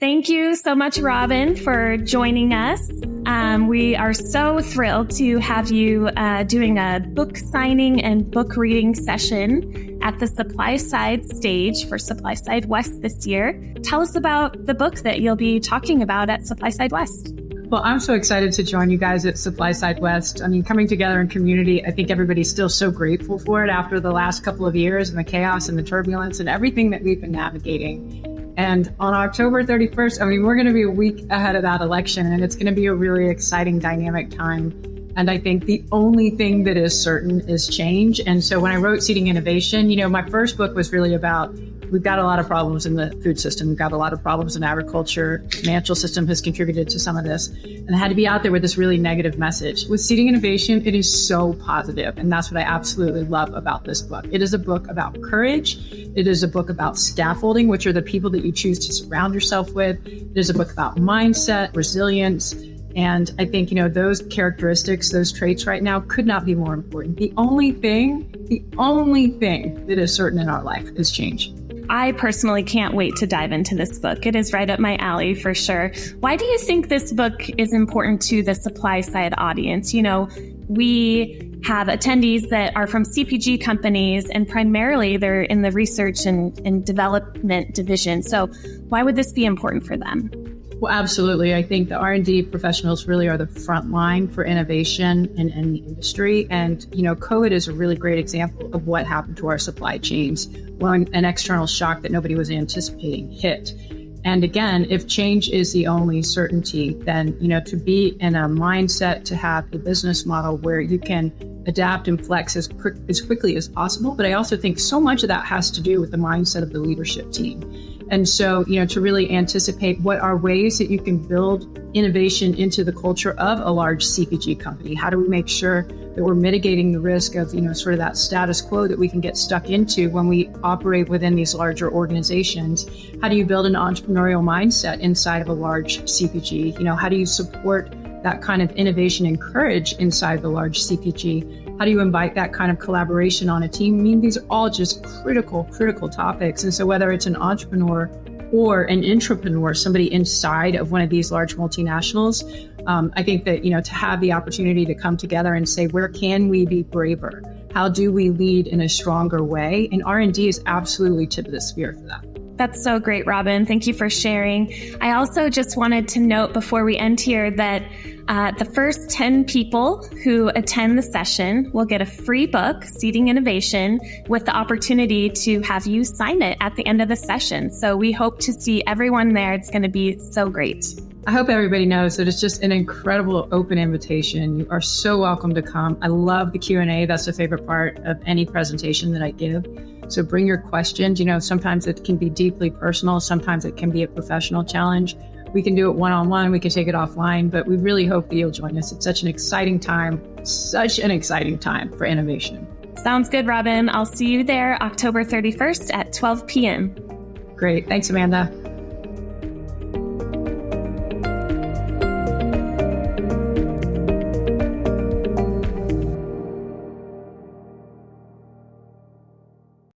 Thank you so much, Robyn, for joining us. We are so thrilled to have you doing a book signing and book reading session at the Supply Side stage for Supply Side West this year. Tell us about the book that you'll be talking about at Supply Side West. Well, I'm so excited to join you guys at Supply Side West. I mean, coming together in community, I think everybody's still so grateful for it after the last couple of years and the chaos and the turbulence and everything that we've been navigating. And on October 31st, I mean, we're going to be a week ahead of that election, and it's going to be a really exciting, dynamic time. And I think the only thing that is certain is change. And so when I wrote Seeding Innovation, my first book was really about, we've got a lot of problems in the food system. We've got a lot of problems in agriculture. The financial system has contributed to some of this. And I had to be out there with this really negative message. With Seeding Innovation, it is so positive. And that's what I absolutely love about this book. It is a book about courage. It is a book about scaffolding, which are the people that you choose to surround yourself with. It is a book about mindset, resilience. And I think, those characteristics, those traits right now could not be more important. The only thing that is certain in our life is change. I personally can't wait to dive into this book. It is right up my alley for sure. Why do you think this book is important to the supply side audience? We have attendees that are from CPG companies, and primarily they're in the research and development division. So why would this be important for them? Well, absolutely. I think the R&D professionals really are the front line for innovation in the industry. And, COVID is a really great example of what happened to our supply chains when an external shock that nobody was anticipating hit. And again, if change is the only certainty, then, to be in a mindset to have a business model where you can adapt and flex as quickly as possible. But I also think so much of that has to do with the mindset of the leadership team. And so, to really anticipate what are ways that you can build innovation into the culture of a large CPG company. How do we make sure that we're mitigating the risk of, sort of that status quo that we can get stuck into when we operate within these larger organizations? How do you build an entrepreneurial mindset inside of a large CPG? How do you support that kind of innovation and courage inside the large CPG? How do you invite that kind of collaboration on a team? I mean, these are all just critical topics. And so whether it's an entrepreneur or an intrapreneur, somebody inside of one of these large multinationals, I think that, to have the opportunity to come together and say, where can we be braver? How do we lead in a stronger way? And R&D is absolutely tip of the spear for that. That's so great, Robyn. Thank you for sharing. I also just wanted to note before we end here that the first 10 people who attend the session will get a free book, Seeding Innovation, with the opportunity to have you sign it at the end of the session. So we hope to see everyone there. It's going to be so great. I hope everybody knows that it's just an incredible open invitation. You are so welcome to come. I love the Q&A. That's the favorite part of any presentation that I give. So bring your questions. Sometimes it can be deeply personal. Sometimes it can be a professional challenge. We can do it one-on-one. We can take it offline, but we really hope that you'll join us. It's such an exciting time for innovation. Sounds good, Robyn. I'll see you there October 31st at 12 p.m. Great. Thanks, Amanda.